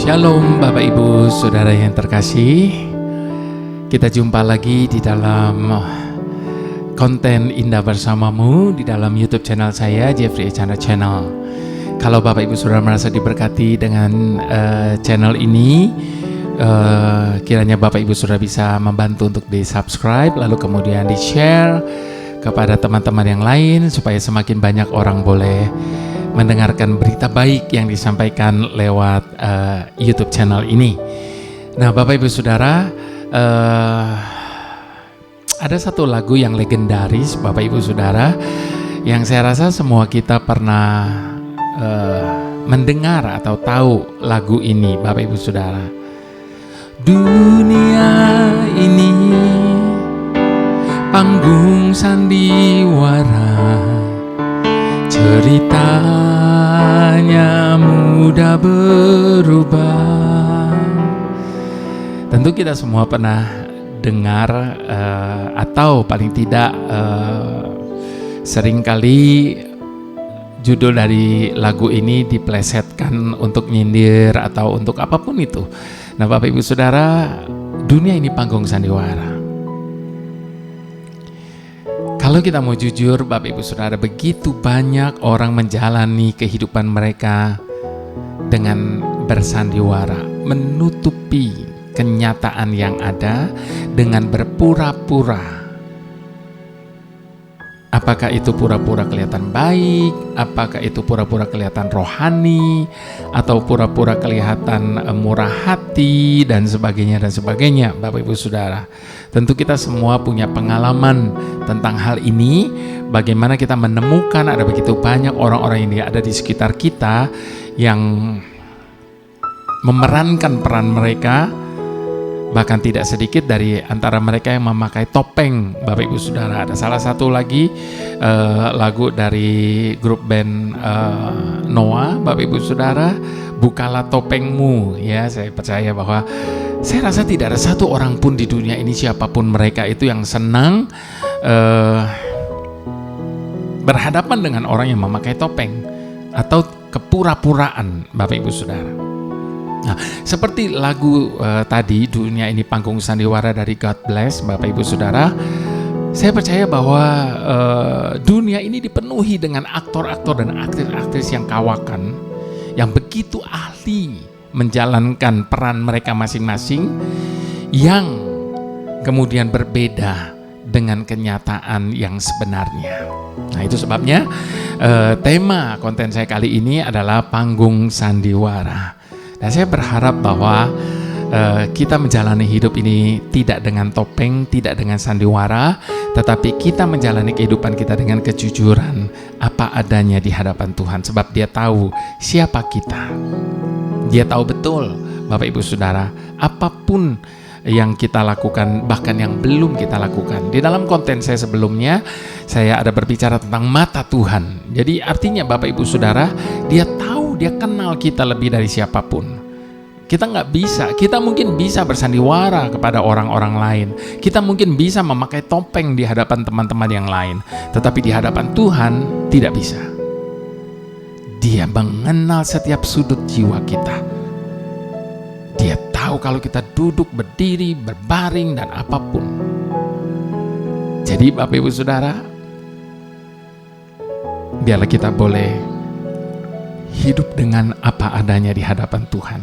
Shalom Bapak Ibu Saudara yang terkasih. Kita jumpa lagi di dalam konten Indah Bersamamu di dalam YouTube channel saya, Jeffrey Echana Channel. Kalau Bapak Ibu Saudara merasa diberkati dengan channel ini, kiranya Bapak Ibu Saudara bisa membantu untuk di-subscribe, lalu kemudian di-share kepada teman-teman yang lain supaya semakin banyak orang boleh mendengarkan berita baik yang disampaikan lewat YouTube channel ini. Nah, Bapak Ibu Saudara, ada satu lagu yang legendaris, Bapak Ibu Saudara, yang saya rasa semua kita pernah mendengar atau tahu lagu ini, Bapak Ibu Saudara. Dunia ini panggung sandiwara, ceritanya mudah berubah. Tentu kita semua pernah dengar atau paling tidak seringkali judul dari lagu ini diplesetkan untuk nyindir atau untuk apapun itu. Nah, Bapak Ibu Saudara, dunia ini panggung sandiwara. Kalau kita mau jujur, Bapak Ibu Saudara, begitu banyak orang menjalani kehidupan mereka dengan bersandiwara, menutupi kenyataan yang ada dengan berpura-pura. Apakah itu pura-pura kelihatan baik, apakah itu pura-pura kelihatan rohani, atau pura-pura kelihatan murah hati, dan sebagainya, Bapak Ibu Saudara. Tentu kita semua punya pengalaman tentang hal ini, bagaimana kita menemukan ada begitu banyak orang-orang ini ada di sekitar kita yang memerankan peran mereka. Bahkan tidak sedikit dari antara mereka yang memakai topeng, Bapak Ibu Saudara. Ada salah satu lagi lagu dari grup band Noah, Bapak Ibu Saudara, Bukalah Topengmu. Ya, saya percaya bahwa saya rasa tidak ada satu orang pun di dunia ini, siapapun mereka itu, yang senang berhadapan dengan orang yang memakai topeng atau kepura-puraan, Bapak Ibu Saudara. Nah, seperti lagu tadi, dunia ini panggung sandiwara dari God Bless, Bapak Ibu Saudara, saya percaya bahwa dunia ini dipenuhi dengan aktor-aktor dan aktris-aktris yang kawakan, yang begitu ahli menjalankan peran mereka masing-masing, yang kemudian berbeda dengan kenyataan yang sebenarnya. Nah, itu sebabnya tema konten saya kali ini adalah panggung sandiwara. Dan saya berharap bahwa kita menjalani hidup ini tidak dengan topeng, tidak dengan sandiwara, tetapi kita menjalani kehidupan kita dengan kejujuran, apa adanya di hadapan Tuhan. Sebab Dia tahu siapa kita. Dia tahu betul, Bapak Ibu Saudara, apapun yang kita lakukan, bahkan yang belum kita lakukan. Di dalam konten saya sebelumnya, saya ada berbicara tentang mata Tuhan. Jadi artinya Bapak Ibu Saudara, Dia tahu, Dia kenal kita lebih dari siapapun. Kita kita mungkin bisa bersandiwara kepada orang-orang lain. Kita mungkin bisa memakai topeng di hadapan teman-teman yang lain. Tetapi di hadapan Tuhan tidak bisa. Dia mengenal setiap sudut jiwa kita. Dia tahu kalau kita duduk, berdiri, berbaring, dan apapun. Jadi Bapak Ibu Saudara, biarlah kita boleh hidup dengan apa adanya di hadapan Tuhan.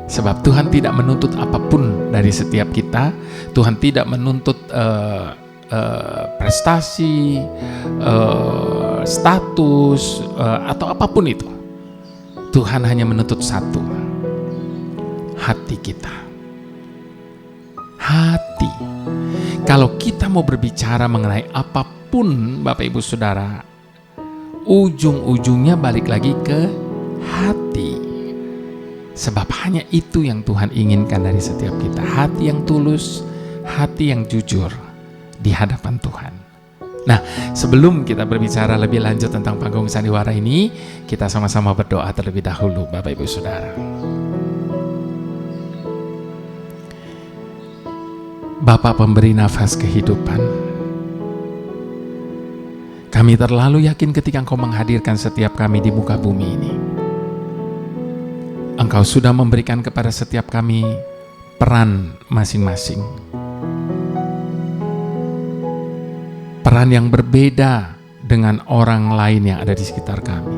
Sebab Tuhan tidak menuntut apapun dari setiap kita. Tuhan tidak menuntut prestasi, status, atau apapun itu. Tuhan hanya menuntut satu, hati kita. Hati. Kalau kita mau berbicara mengenai apapun, Bapak Ibu Saudara, ujung-ujungnya balik lagi ke hati. Sebab hanya itu yang Tuhan inginkan dari setiap kita. Hati yang tulus, hati yang jujur di hadapan Tuhan. Nah, sebelum kita berbicara lebih lanjut tentang panggung sandiwara ini, kita sama-sama berdoa terlebih dahulu, Bapak Ibu Saudara. Bapa pemberi nafas kehidupan, kami terlalu yakin ketika Engkau menghadirkan setiap kami di muka bumi ini. Engkau sudah memberikan kepada setiap kami peran masing-masing. Peran yang berbeda dengan orang lain yang ada di sekitar kami.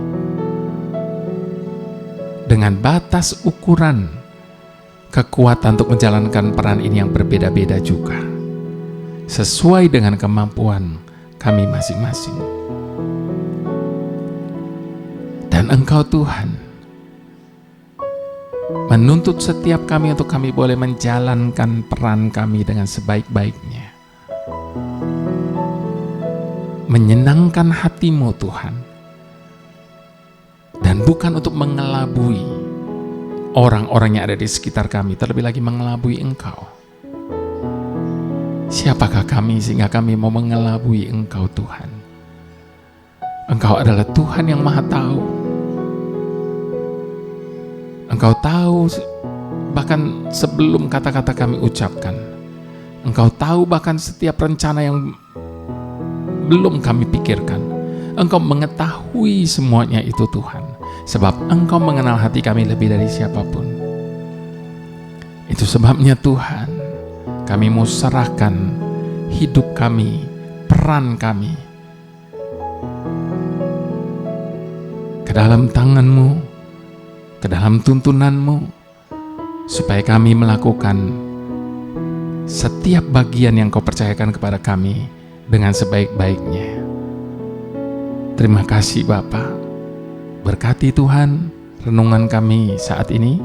Dengan batas ukuran kekuatan untuk menjalankan peran ini yang berbeda-beda juga, sesuai dengan kemampuan kami masing-masing. Dan Engkau Tuhan menuntut setiap kami untuk kami boleh menjalankan peran kami dengan sebaik-baiknya, menyenangkan hati-Mu Tuhan, dan bukan untuk mengelabui orang-orang yang ada di sekitar kami, terlebih lagi mengelabui Engkau. Siapakah kami sehingga kami mau mengelabui Engkau Tuhan? Engkau adalah Tuhan yang Maha Tahu. Engkau tahu bahkan sebelum kata-kata kami ucapkan. Engkau tahu bahkan setiap rencana yang belum kami pikirkan. Engkau mengetahui semuanya itu Tuhan, sebab Engkau mengenal hati kami lebih dari siapapun. Itu sebabnya Tuhan, kami mau serahkan hidup kami, peran kami ke dalam tangan-Mu, ke dalam tuntunan-Mu, supaya kami melakukan setiap bagian yang Kau percayakan kepada kami dengan sebaik-baiknya. Terima kasih Bapa. Berkati Tuhan renungan kami saat ini.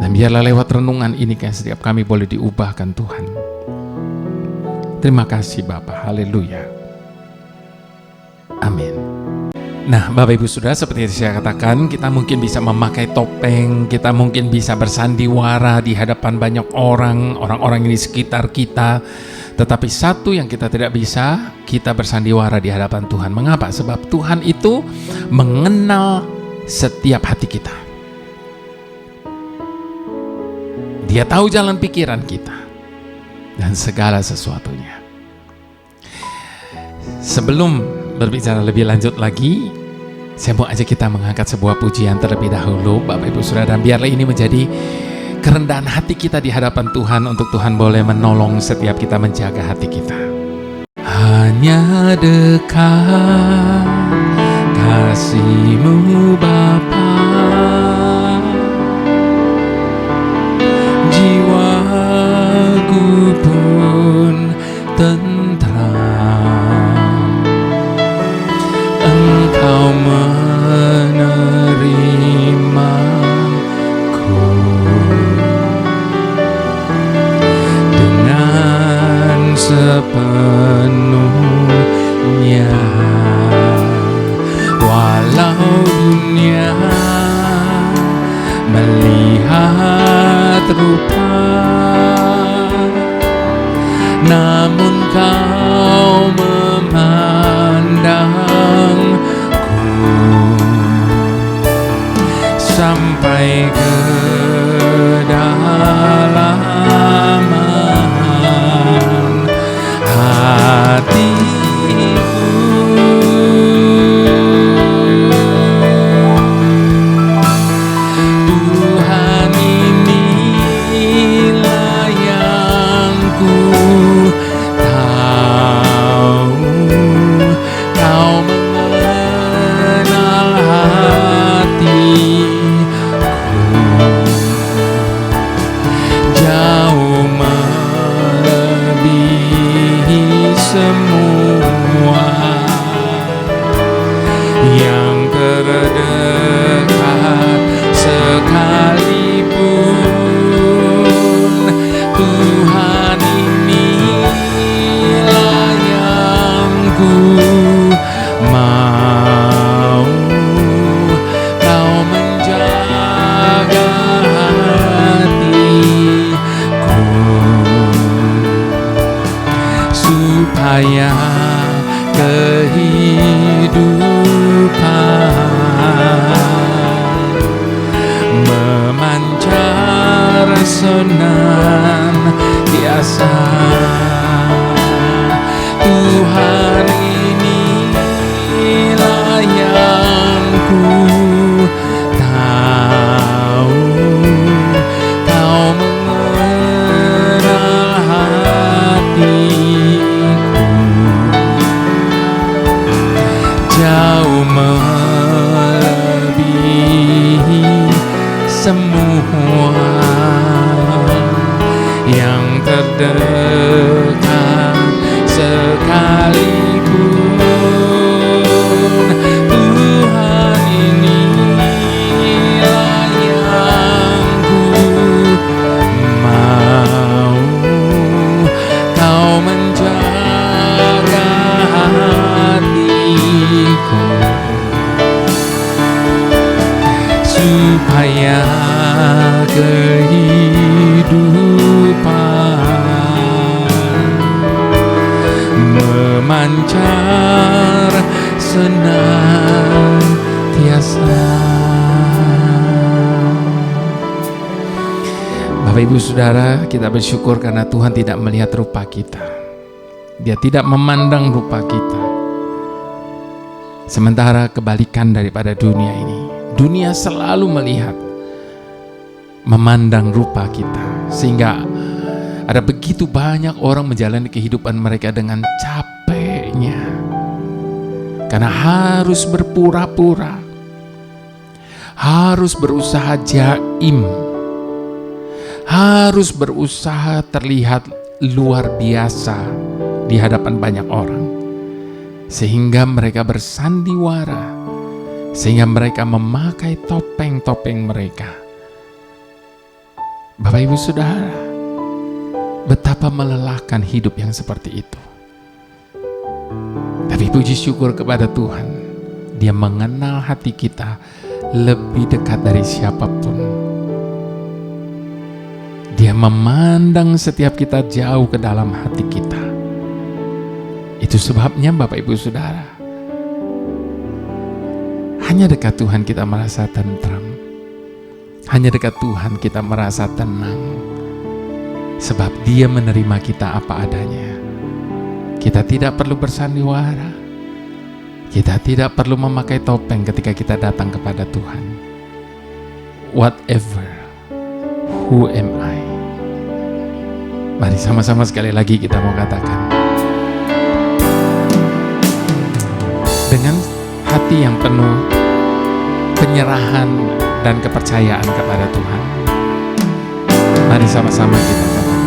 Dan biarlah lewat renungan ini setiap kami boleh diubahkan Tuhan. Terima kasih Bapa. Haleluya. Amin. Nah, Bapak Ibu Saudara, seperti yang saya katakan, kita mungkin bisa memakai topeng, kita mungkin bisa bersandiwara di hadapan banyak orang-orang di sekitar kita. Tetapi satu yang kita tidak bisa, kita bersandiwara di hadapan Tuhan. Mengapa? Sebab Tuhan itu mengenal setiap hati kita. Dia tahu jalan pikiran kita dan segala sesuatunya. Sebelum berbicara lebih lanjut lagi, saya mau ajak kita mengangkat sebuah pujian terlebih dahulu, Bapak Ibu Saudara, dan biarlah ini menjadi kerendahan hati kita di hadapan Tuhan, untuk Tuhan boleh menolong setiap kita menjaga hati kita. Hanya dekat kasih-Mu Bapa, jiwaku pun tentram. Engkau menerimaku dengan sepenuhnya, walau dunia melihat rupa, namun Kau memandangku sampai ke kedalaman hatiku. Tuhan, inilah yang ku tahu, Kau mengenal hatiku jauh melebihi semua yang terdekat sekalipun. Tuhan, inilah yang ku mau, Kau menjaga hatiku supaya kehidupan memancar senantiasa. Tuhan, inilah yang ku dekat sekalipun, Tuhan inilah yang ku mau. Kau menjaga hatiku supaya kehidupan memancar senantiasa. Bapak Ibu Saudara, kita bersyukur karena Tuhan tidak melihat rupa kita. Dia tidak memandang rupa kita. Sementara kebalikan daripada dunia ini, dunia selalu melihat, memandang rupa kita, sehingga ada begitu banyak orang menjalani kehidupan mereka dengan capeknya karena harus berpura-pura, harus berusaha jaim, harus berusaha terlihat luar biasa di hadapan banyak orang, sehingga mereka bersandiwara, sehingga mereka memakai topeng-topeng mereka. Bapak Ibu Saudara, betapa melelahkan hidup yang seperti itu. Tapi puji syukur kepada Tuhan, Dia mengenal hati kita lebih dekat dari siapapun. Dia memandang setiap kita jauh ke dalam hati kita. Itu sebabnya Bapak Ibu Saudara, hanya dekat Tuhan kita merasa tentram. Hanya dekat Tuhan kita merasa tenang. Sebab Dia menerima kita apa adanya. Kita tidak perlu bersandiwara. Kita tidak perlu memakai topeng ketika kita datang kepada Tuhan. Whatever, who am I? Mari sama-sama sekali lagi kita mau katakan. Dengan hati yang penuh penyerahan dan kepercayaan kepada Tuhan, mari sama-sama kita katakan,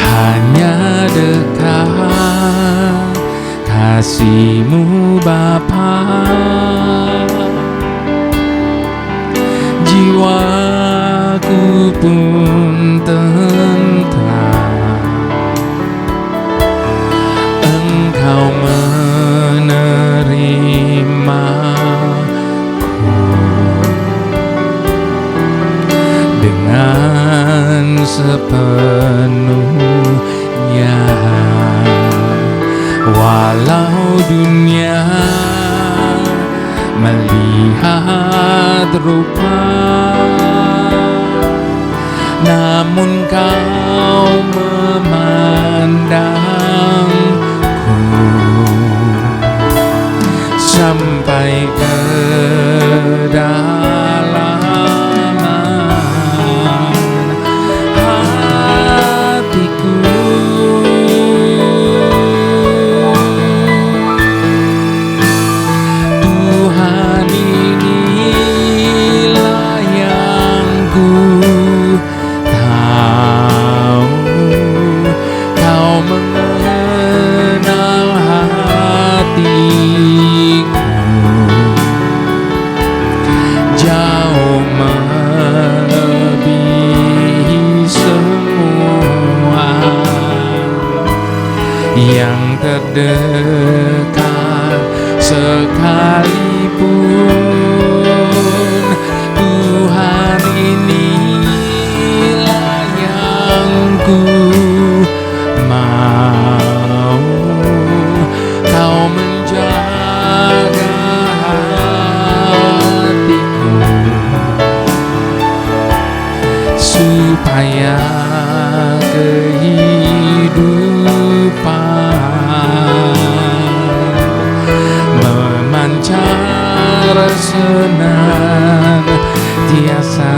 hanya dekat kasih-Mu Bapa, jiwaku pun tentram. Engkau menerimaku dengan sepenuhnya, walau dunia melihat rupa, namun Kau memandangku sampai ke kedalaman hatiku. Tuhan inilah yang ku tahu, Kau mengenal hatiku jauh melebihi semua yang terdekat sekalipun. Tuhan inilah yang ku mau. Kau menjaga hatiku supaya kehidupan memancar senantiasa.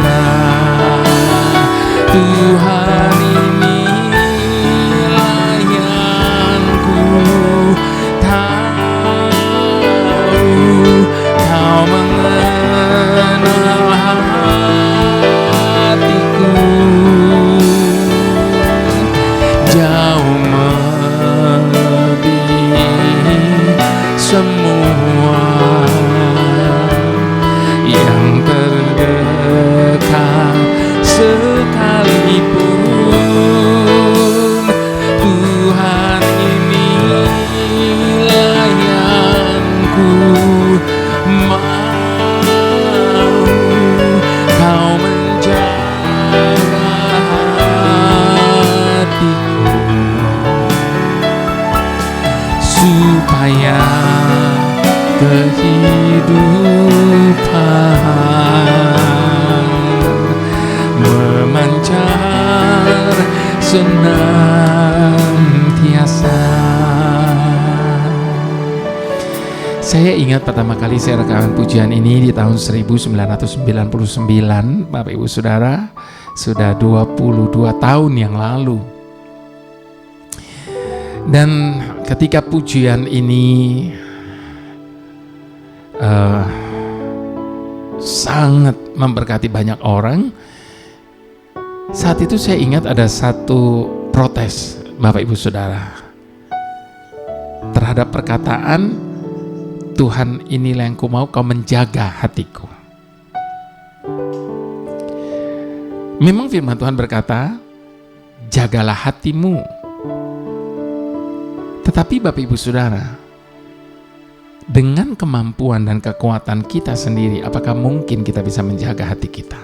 Tuhan inilah yang ku tahu, Kau mengenal hatiku jauh melebihi semua yang terdekat sekalipun. Tuhan, inilah yang ku mau, Kau menjaga hatiku supaya kehidupan memancar senantiasa. Saya ingat pertama kali saya rekaman pujian ini di tahun 1999, Bapak Ibu Saudara, sudah 22 tahun yang lalu. Dan ketika pujian ini sangat memberkati banyak orang, saat itu saya ingat ada satu protes, Bapak Ibu Saudara, terhadap perkataan Tuhan, inilah yang ku mau, Kau menjaga hatiku. Memang firman Tuhan berkata, jagalah hatimu. Tetapi Bapak Ibu Saudara, dengan kemampuan dan kekuatan kita sendiri, apakah mungkin kita bisa menjaga hati kita?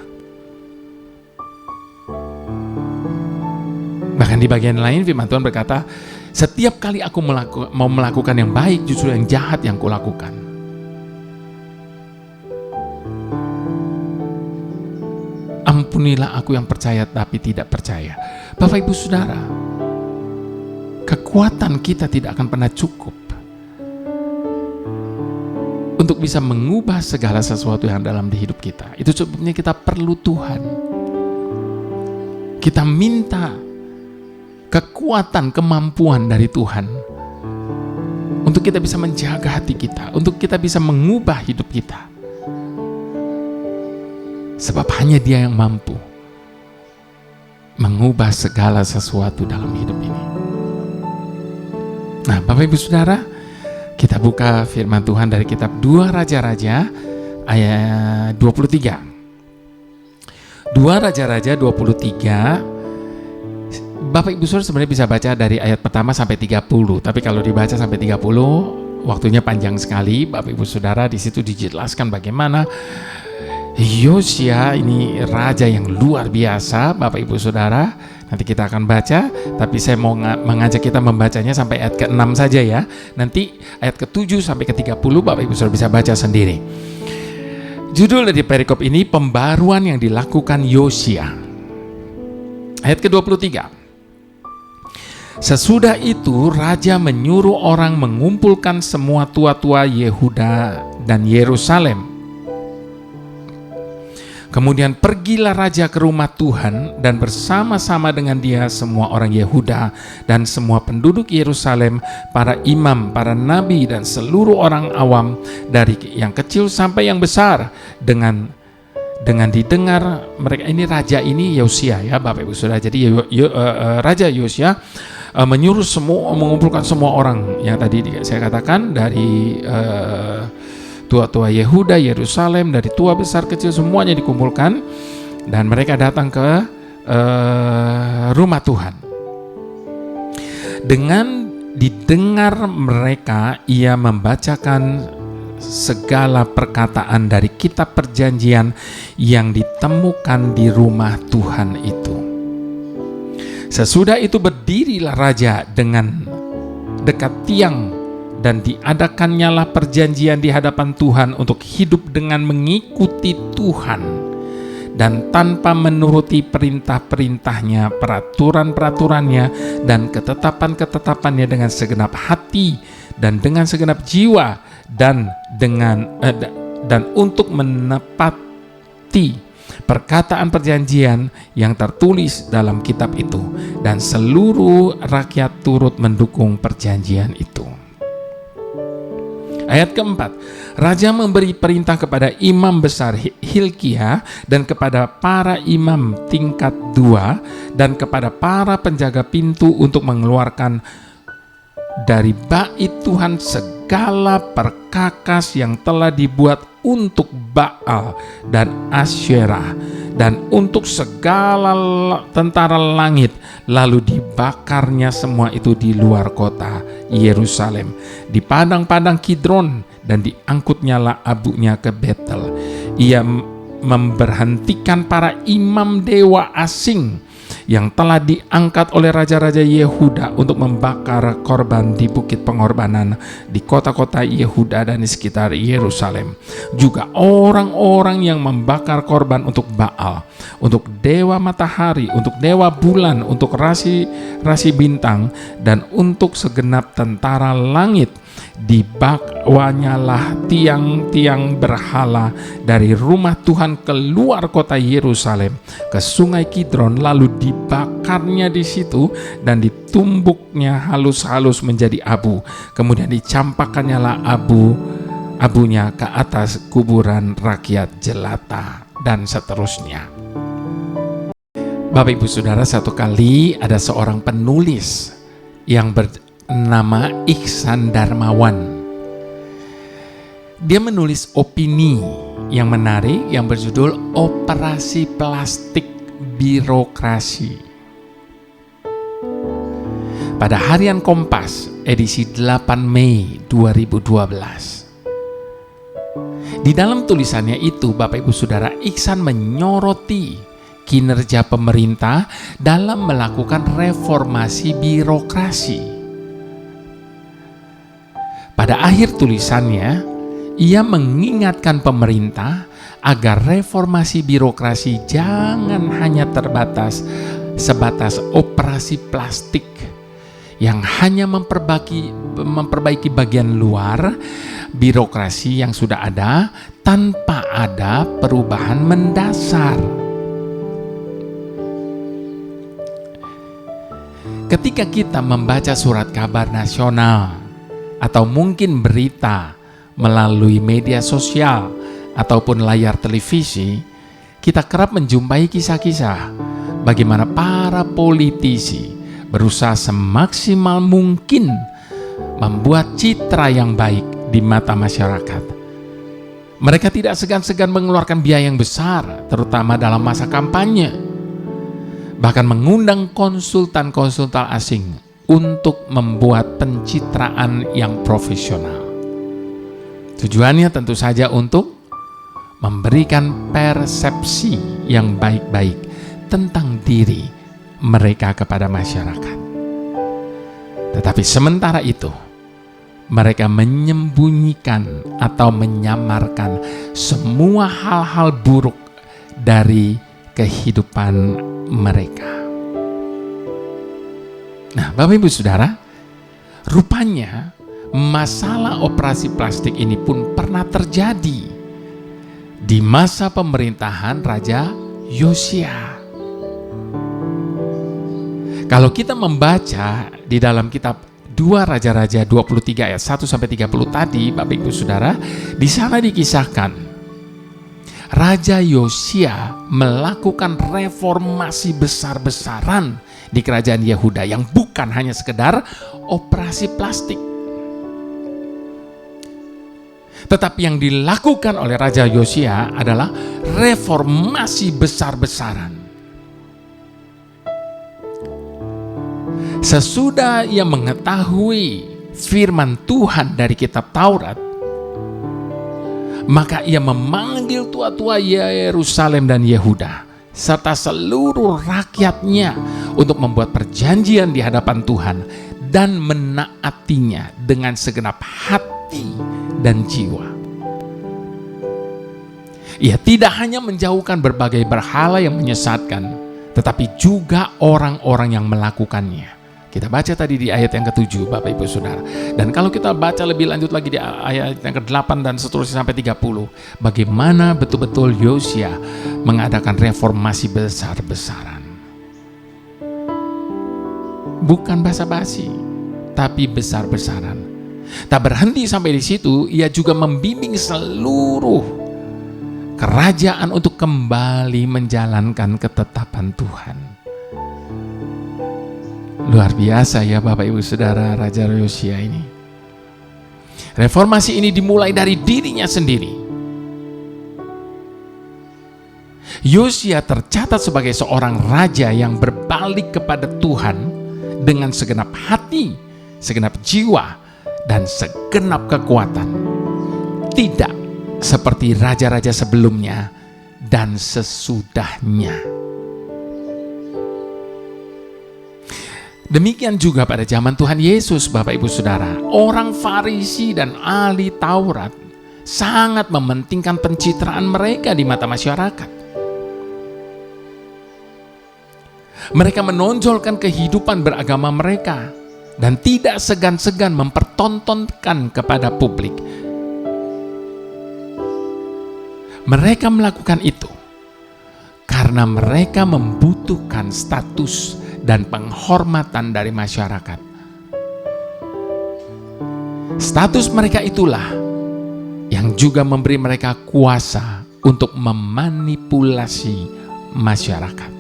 Bahkan di bagian lain firman Tuhan berkata, setiap kali aku mau melakukan yang baik, justru yang jahat yang kulakukan. Ampunilah aku yang percaya tapi tidak percaya. Bapak Ibu Saudara, kekuatan kita tidak akan pernah cukup untuk bisa mengubah segala sesuatu yang dalam di hidup kita. Itu sebabnya kita perlu Tuhan. Kita minta kekuatan, kemampuan dari Tuhan untuk kita bisa menjaga hati kita, untuk kita bisa mengubah hidup kita. Sebab hanya Dia yang mampu mengubah segala sesuatu dalam hidup ini. Nah, Bapak Ibu Saudara, kita buka firman Tuhan dari kitab 2 Raja-Raja ayat 23. 2 Raja-Raja 23. Bapak Ibu Saudara sebenarnya bisa baca dari ayat pertama sampai 30, tapi kalau dibaca sampai 30 waktunya panjang sekali. Bapak Ibu Saudara, di situ dijelaskan bagaimana Yosia ini raja yang luar biasa, Bapak Ibu Saudara. Nanti kita akan baca, tapi saya mau mengajak kita membacanya sampai ayat ke-6 saja ya. Nanti ayat ke-7 sampai ke-30 Bapak Ibu Saudara bisa baca sendiri. Judul dari perikop ini, pembaruan yang dilakukan Yosia. Ayat ke-23. Sesudah itu raja menyuruh orang mengumpulkan semua tua-tua Yehuda dan Yerusalem. Kemudian pergilah raja ke rumah Tuhan dan bersama-sama dengan dia semua orang Yehuda dan semua penduduk Yerusalem, para imam, para nabi dan seluruh orang awam dari yang kecil sampai yang besar. Dengan didengar mereka, ini raja ini Yosia ya Bapak Ibu Saudara. Jadi Raja Yosia mengumpulkan semua orang yang tadi saya katakan dari tua-tua Yehuda, Yerusalem, dari tua besar kecil semuanya dikumpulkan dan mereka datang ke rumah Tuhan. Dengan didengar mereka, ia membacakan segala perkataan dari kitab perjanjian yang ditemukan di rumah Tuhan itu. Sesudah itu berdirilah raja dengan dekat tiang dan diadakannya lah perjanjian di hadapan Tuhan untuk hidup dengan mengikuti Tuhan dan tanpa menuruti perintah-perintahnya, peraturan-peraturannya dan ketetapan-ketetapannya dengan segenap hati dan dengan segenap jiwa dan untuk menepati perkataan perjanjian yang tertulis dalam kitab itu, dan seluruh rakyat turut mendukung perjanjian itu. Ayat keempat, raja memberi perintah kepada imam besar Hilkia dan kepada para imam tingkat 2 dan kepada para penjaga pintu untuk mengeluarkan dari bait Tuhan segala perkakas yang telah dibuat untuk Baal dan Asyerah dan untuk segala tentara langit, lalu dibakarnya semua itu di luar kota Yerusalem, di padang-padang Kidron, dan diangkutnyalah abunya ke Betel. Ia memberhentikan para imam dewa asing yang telah diangkat oleh raja-raja Yehuda untuk membakar korban di bukit pengorbanan di kota-kota Yehuda dan di sekitar Yerusalem. Juga orang-orang yang membakar korban untuk Baal, untuk dewa matahari, untuk dewa bulan, untuk rasi bintang, dan untuk segenap tentara langit. Dibawanyalah tiang-tiang berhala dari rumah Tuhan keluar kota Yerusalem ke sungai Kidron, lalu dibakarnya di situ dan ditumbuknya halus-halus menjadi abu. Kemudian dicampakannyalah abunya ke atas kuburan rakyat jelata, dan seterusnya. Bapak Ibu Saudara, satu kali ada seorang penulis yang bernama Iksan Darmawan. Dia menulis opini yang menarik yang berjudul Operasi Plastik Birokrasi. Pada harian Kompas edisi 8 Mei 2012. Di dalam tulisannya itu, Bapak Ibu Saudara, Iksan menyoroti kinerja pemerintah dalam melakukan reformasi birokrasi. Pada akhir tulisannya, ia mengingatkan pemerintah agar reformasi birokrasi jangan hanya sebatas operasi plastik yang hanya memperbaiki bagian luar birokrasi yang sudah ada tanpa ada perubahan mendasar. Ketika kita membaca surat kabar nasional atau mungkin berita melalui media sosial ataupun layar televisi, kita kerap menjumpai kisah-kisah bagaimana para politisi berusaha semaksimal mungkin membuat citra yang baik di mata masyarakat. Mereka tidak segan-segan mengeluarkan biaya yang besar, terutama dalam masa kampanye, bahkan mengundang konsultan-konsultan asing untuk membuat pencitraan yang profesional. Tujuannya tentu saja untuk memberikan persepsi yang baik-baik tentang diri mereka kepada masyarakat. Tetapi sementara itu, mereka menyembunyikan atau menyamarkan semua hal-hal buruk dari kehidupan mereka. Nah, Bapak Ibu Saudara, rupanya masalah operasi plastik ini pun pernah terjadi di masa pemerintahan Raja Yosia. Kalau kita membaca di dalam kitab 2 Raja-Raja 23 ayat 1 sampai 30 tadi, Bapak Ibu Saudara, di sana dikisahkan Raja Yosia melakukan reformasi besar-besaran di kerajaan Yehuda yang bukan hanya sekedar operasi plastik. Tetapi yang dilakukan oleh Raja Yosia adalah reformasi besar-besaran. Sesudah ia mengetahui firman Tuhan dari kitab Taurat, maka ia memanggil tua-tua Yerusalem dan Yehuda serta seluruh rakyatnya untuk membuat perjanjian di hadapan Tuhan dan menaatinya dengan segenap hati dan jiwa. Ia tidak hanya menjauhkan berbagai berhala yang menyesatkan, tetapi juga orang-orang yang melakukannya. Kita baca tadi di ayat yang ke-7, Bapak Ibu Saudara. Dan kalau kita baca lebih lanjut lagi di ayat yang ke-8 dan seterusnya sampai 30, bagaimana betul-betul Yosia mengadakan reformasi besar-besaran. Bukan basa-basi, tapi besar-besaran. Tak berhenti sampai di situ, ia juga membimbing seluruh kerajaan untuk kembali menjalankan ketetapan Tuhan. Luar biasa ya Bapak Ibu Saudara, Raja Yosia ini. Reformasi ini dimulai dari dirinya sendiri. Yosia tercatat sebagai seorang raja yang berbalik kepada Tuhan dengan segenap hati, segenap jiwa, dan segenap kekuatan. Tidak seperti raja-raja sebelumnya dan sesudahnya. Demikian juga pada zaman Tuhan Yesus, Bapak Ibu Saudara. Orang Farisi dan ahli Taurat sangat mementingkan pencitraan mereka di mata masyarakat. Mereka menonjolkan kehidupan beragama mereka dan tidak segan-segan mempertontonkan kepada publik. Mereka melakukan itu karena mereka membutuhkan status dan penghormatan dari masyarakat. Status mereka itulah yang juga memberi mereka kuasa untuk memanipulasi masyarakat.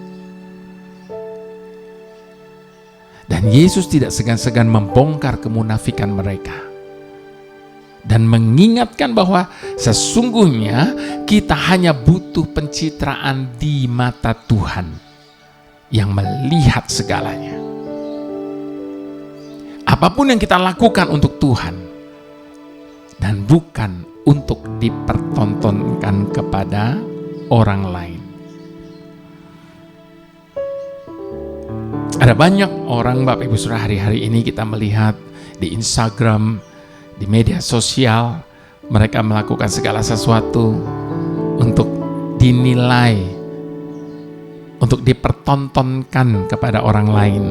Dan Yesus tidak segan-segan membongkar kemunafikan mereka dan mengingatkan bahwa sesungguhnya kita hanya butuh pencitraan di mata Tuhan yang melihat segalanya. Apapun yang kita lakukan untuk Tuhan dan bukan untuk dipertontonkan kepada orang lain. Ada banyak orang, Bapak Ibu Saudara, hari-hari ini kita melihat di Instagram, di media sosial, mereka melakukan segala sesuatu untuk dinilai, untuk dipertontonkan kepada orang lain,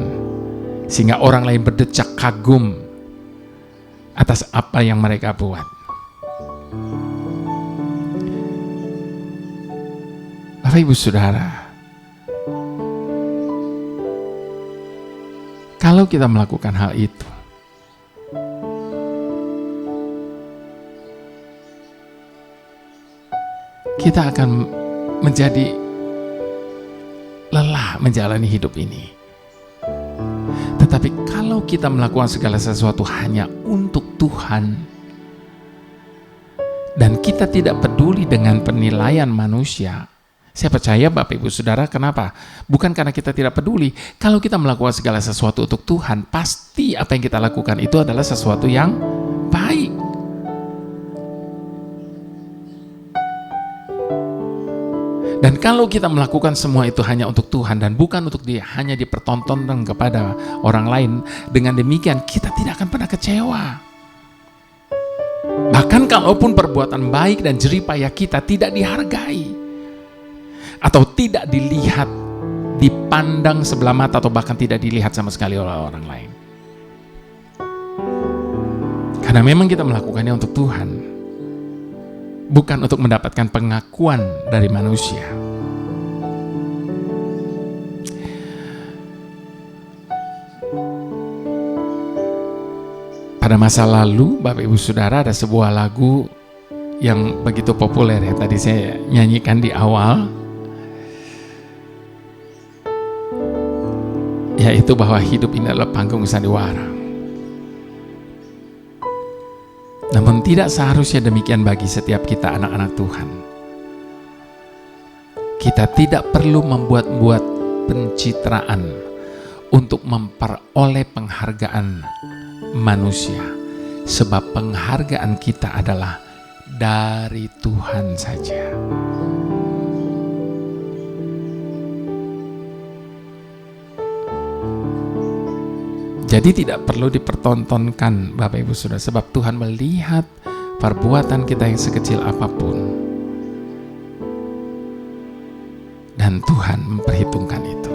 sehingga orang lain berdecak kagum atas apa yang mereka buat. Bapak Ibu Saudara, kalau kita melakukan hal itu, kita akan menjadi lelah menjalani hidup ini. Tetapi kalau kita melakukan segala sesuatu hanya untuk Tuhan, dan kita tidak peduli dengan penilaian manusia, saya percaya Bapak Ibu Saudara, kenapa? Bukan karena kita tidak peduli. Kalau kita melakukan segala sesuatu untuk Tuhan, pasti apa yang kita lakukan itu adalah sesuatu yang baik. Dan kalau kita melakukan semua itu hanya untuk Tuhan dan bukan untuk hanya dipertontonkan kepada orang lain, dengan demikian kita tidak akan pernah kecewa. Bahkan kalaupun perbuatan baik dan jerih payah kita tidak dihargai, atau tidak dilihat, dipandang sebelah mata, atau bahkan tidak dilihat sama sekali oleh orang lain. Karena memang kita melakukannya untuk Tuhan, bukan untuk mendapatkan pengakuan dari manusia. Pada masa lalu, Bapak Ibu Saudara, ada sebuah lagu yang begitu populer ya, tadi saya nyanyikan di awal, yaitu bahwa hidup ini adalah panggung sandiwara. Namun tidak seharusnya demikian bagi setiap kita anak-anak Tuhan. Kita tidak perlu membuat-buat pencitraan untuk memperoleh penghargaan manusia, sebab penghargaan kita adalah dari Tuhan saja. Jadi tidak perlu dipertontonkan Bapak Ibu Saudara, sebab Tuhan melihat perbuatan kita yang sekecil apapun. Dan Tuhan memperhitungkan itu.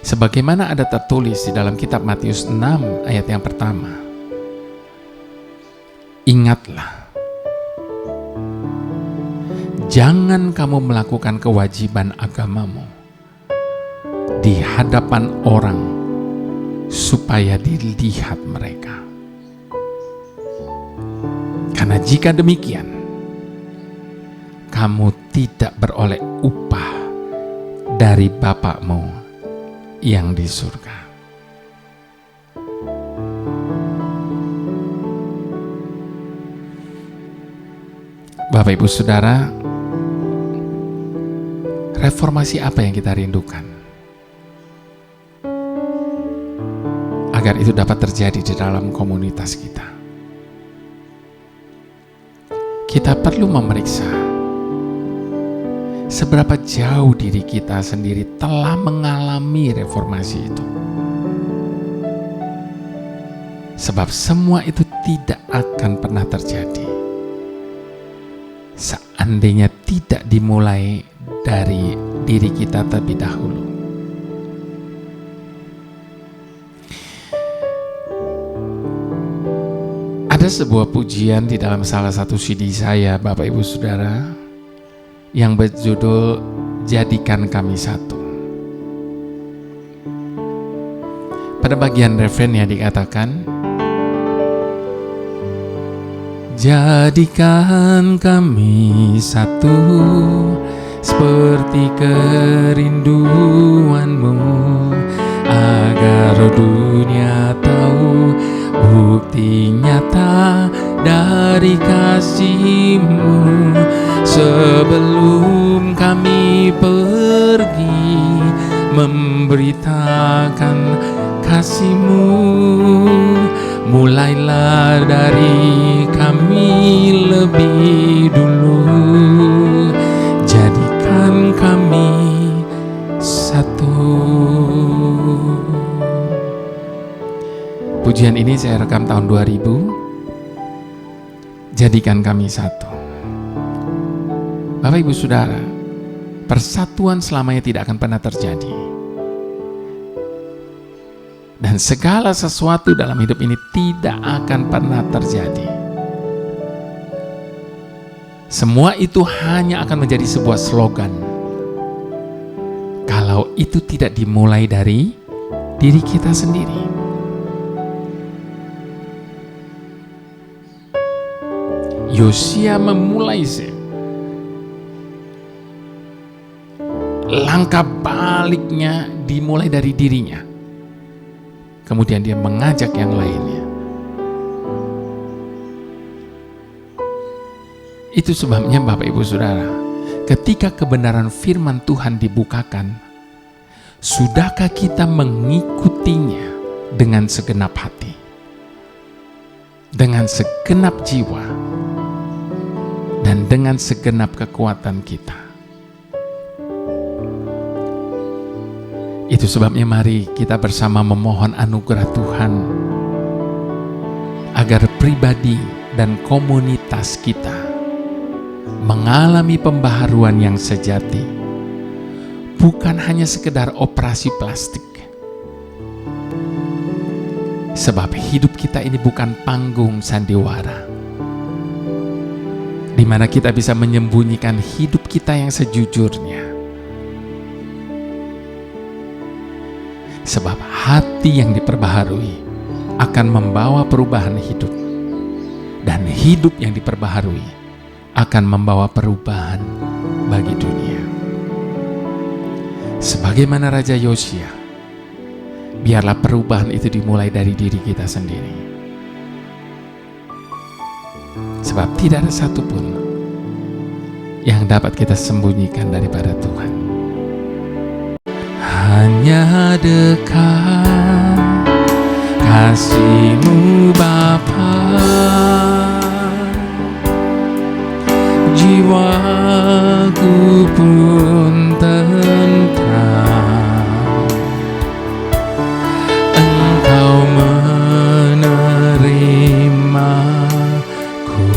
Sebagaimana ada tertulis di dalam kitab Matius 6 ayat yang pertama. Ingatlah, jangan kamu melakukan kewajiban agamamu di hadapan orang supaya dilihat mereka. Karena jika demikian, kamu tidak beroleh upah dari Bapa-Mu yang di surga. Bapak Ibu Saudara, reformasi apa yang kita rindukan? Agar itu dapat terjadi di dalam komunitas kita. Kita perlu memeriksa seberapa jauh diri kita sendiri telah mengalami reformasi itu. Sebab semua itu tidak akan pernah terjadi seandainya tidak dimulai dari diri kita terlebih dahulu. Ada sebuah pujian di dalam salah satu CD saya, Bapak Ibu Saudara, yang berjudul Jadikan Kami Satu. Pada bagian refrennya dikatakan, jadikan kami satu seperti kerinduan-Mu, agar dunia tahu bukti nyata dari kasih-Mu. Sebelum kami pergi memberitakan kasih-Mu, mulailah dari kami lebih dulu. Jadikan kami satu. Pujian ini saya rekam tahun 2000. Jadikan kami satu. Bapak Ibu Saudara, persatuan selamanya tidak akan pernah terjadi. Dan segala sesuatu dalam hidup ini tidak akan pernah terjadi. Semua itu hanya akan menjadi sebuah slogan kalau itu tidak dimulai dari diri kita sendiri. Yosia memulai langkah baliknya dimulai dari dirinya. Kemudian dia mengajak yang lainnya. Itu sebabnya Bapak Ibu Saudara, ketika kebenaran firman Tuhan dibukakan, sudahkah kita mengikutinya dengan segenap hati, dengan segenap jiwa, dan dengan segenap kekuatan kita? Itu sebabnya mari kita bersama memohon anugerah Tuhan agar pribadi dan komunitas kita mengalami pembaharuan yang sejati, bukan hanya sekedar operasi plastik. Sebab hidup kita ini bukan panggung sandiwara, di mana kita bisa menyembunyikan hidup kita yang sejujurnya. Sebab hati yang diperbaharui akan membawa perubahan hidup, dan hidup yang diperbaharui akan membawa perubahan bagi dunia. Sebagaimana Raja Yosia, biarlah perubahan itu dimulai dari diri kita sendiri. Sebab tidak ada satupun yang dapat kita sembunyikan daripada Tuhan. Hanya dekat kasih-Mu Bapa, jiwaku pun tentram. Engkau menerimaku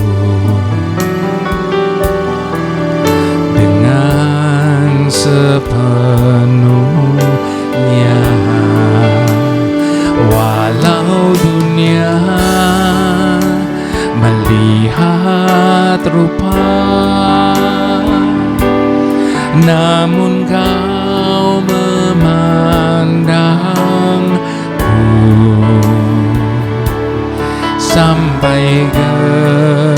dengan sepenuhnya. Walau dunia melihat rupa, namun Kau memandangku kedalaman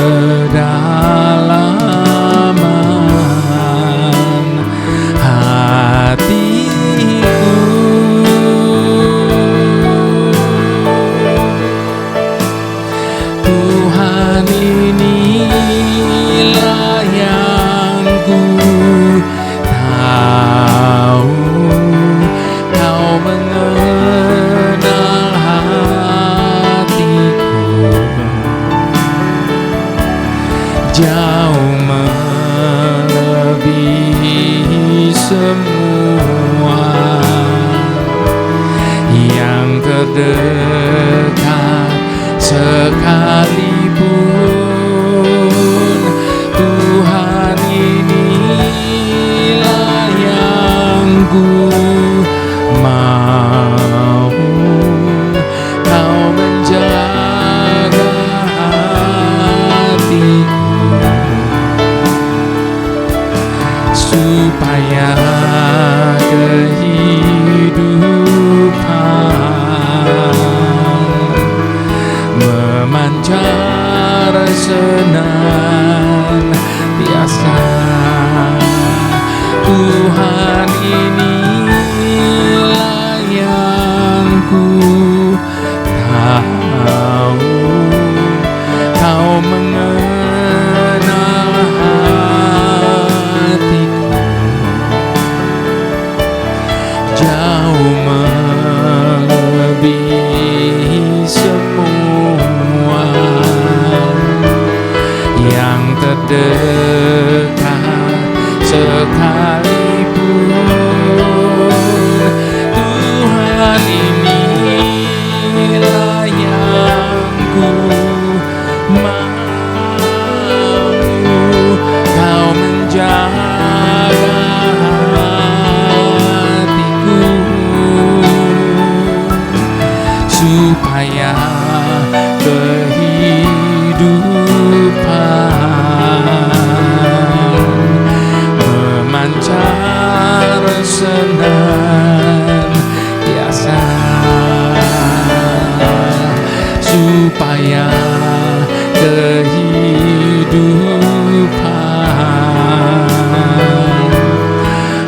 hatiku. Tuhan, inilah yang ku tahu, Kau mengenal hatiku, jauh melebihi semua yang terdekat sekalipun. Tuhan, inilah yang ku mau, Kau menjaga hatiku, supaya kehidupan memancar senantiasa. Tuhan, inilah yang ku tahu, Kau mengenal hatiku, jauh melebihi semua yang terdekat sekalipun. Tuhan, inilah yang ku mau, Kau menjaga hatiku, supaya kehidupan memancar senantiasa, supaya kehidupan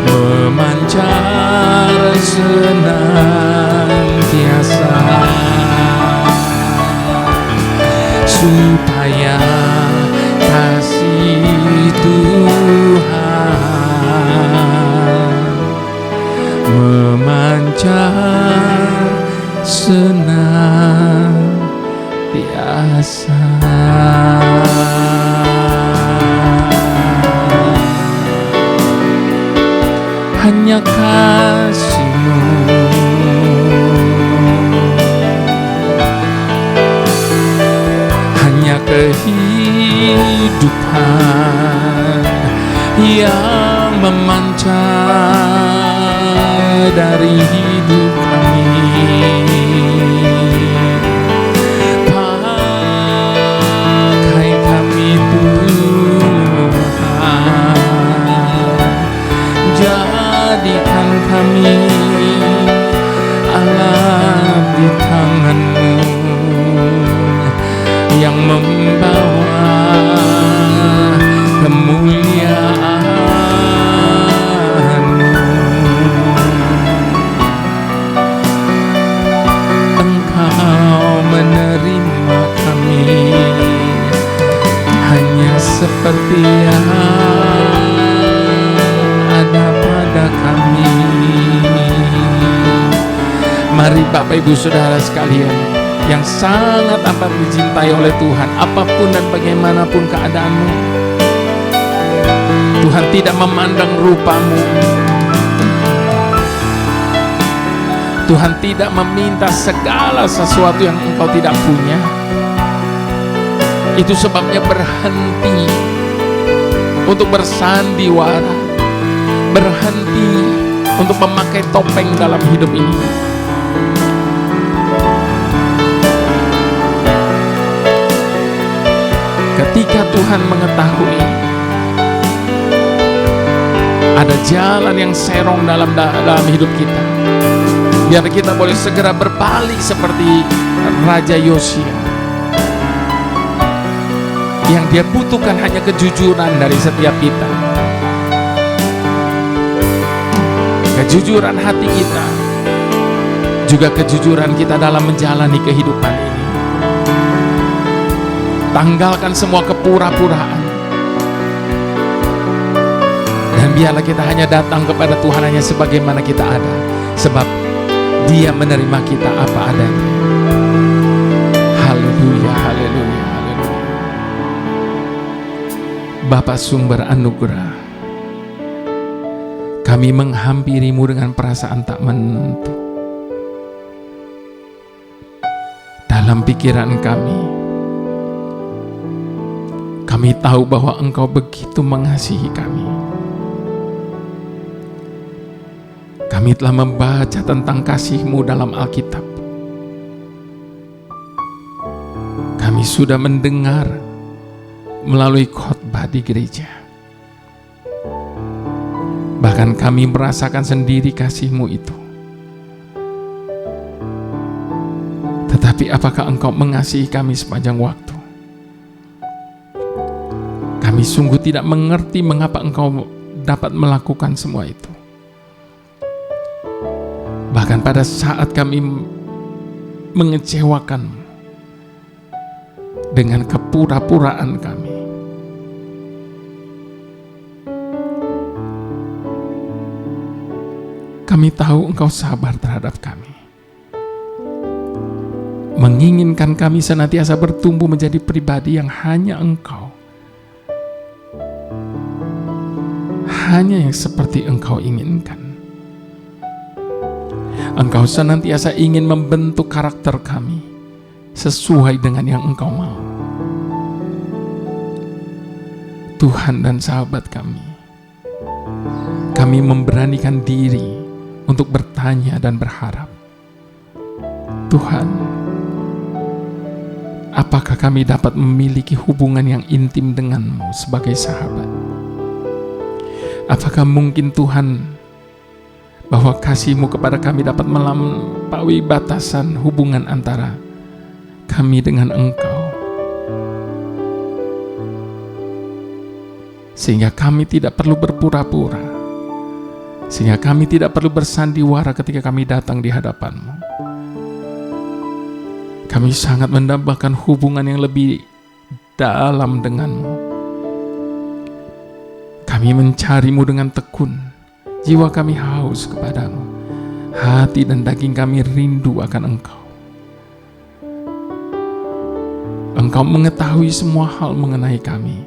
memancar senantiasa, supaya kasih Tuhan memancar senantiasa. Hanya kasih-Mu, hanya kehidupan yang memancar dari hidup kami. Pakai kami Tuhan, jadikan kami alat di tangan-Mu yang membawa kemuliaan-Mu. Engkau menerima kami hanya seperti yang ada pada kami. Mari Bapak Ibu Saudara sekalian yang sangat amat dicintai oleh Tuhan, apapun dan bagaimanapun keadaanmu, Tuhan tidak memandang rupamu, Tuhan tidak meminta segala sesuatu yang engkau tidak punya. Itu sebabnya berhenti untuk bersandiwara, berhenti untuk memakai topeng dalam hidup ini. Ketika Tuhan mengetahui ada jalan yang serong dalam hidup kita, biar kita boleh segera berbalik seperti Raja Yosia. Yang Dia butuhkan hanya kejujuran dari setiap kita. Kejujuran hati kita, juga kejujuran kita dalam menjalani kehidupan ini. Tanggalkan semua kepura-puraan. Dan biarlah kita hanya datang kepada Tuhan hanya sebagaimana kita ada. Sebab Dia menerima kita apa adanya. Haleluya, haleluya, haleluya. Bapa sumber anugerah, kami menghampiri-Mu dengan perasaan tak menentu. Dalam pikiran kami tahu bahwa Engkau begitu mengasihi kami. Kami telah membaca tentang kasih-Mu dalam Alkitab. Kami sudah mendengar melalui khotbah di gereja. Bahkan kami merasakan sendiri kasih-Mu itu. Tetapi apakah Engkau mengasihi kami sepanjang waktu? Kami sungguh tidak mengerti mengapa Engkau dapat melakukan semua itu. Bahkan pada saat kami mengecewakan dengan kepura-puraan kami, kami tahu Engkau sabar terhadap kami, menginginkan kami senantiasa bertumbuh menjadi pribadi yang hanya Engkau, hanya yang seperti Engkau inginkan. Engkau senantiasa ingin membentuk karakter kami sesuai dengan yang Engkau mau. Tuhan dan sahabat kami memberanikan diri untuk bertanya dan berharap, Tuhan, apakah kami dapat memiliki hubungan yang intim dengan-Mu sebagai sahabat? Apakah mungkin Tuhan bahwa kasih-Mu kepada kami dapat melampaui batasan hubungan antara kami dengan Engkau, sehingga kami tidak perlu berpura-pura, sehingga kami tidak perlu bersandiwara ketika kami datang di hadapan-Mu. Kami sangat mendambakan hubungan yang lebih dalam dengan-Mu. Kami mencari-Mu dengan tekun. Jiwa kami haus kepadamu. Hati dan daging kami rindu akan Engkau. Engkau mengetahui semua hal mengenai kami.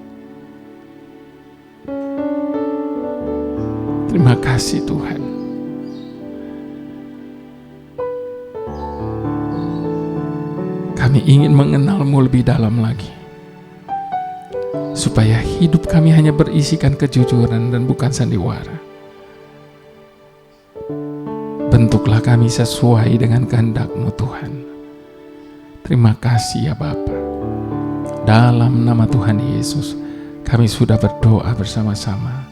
Terima kasih Tuhan. Kami ingin mengenal-Mu lebih dalam lagi, supaya hidup kami hanya berisikan kejujuran dan bukan sandiwara. Bentuklah kami sesuai dengan kehendak-Mu Tuhan. Terima kasih ya Bapa. Dalam nama Tuhan Yesus kami sudah berdoa bersama-sama.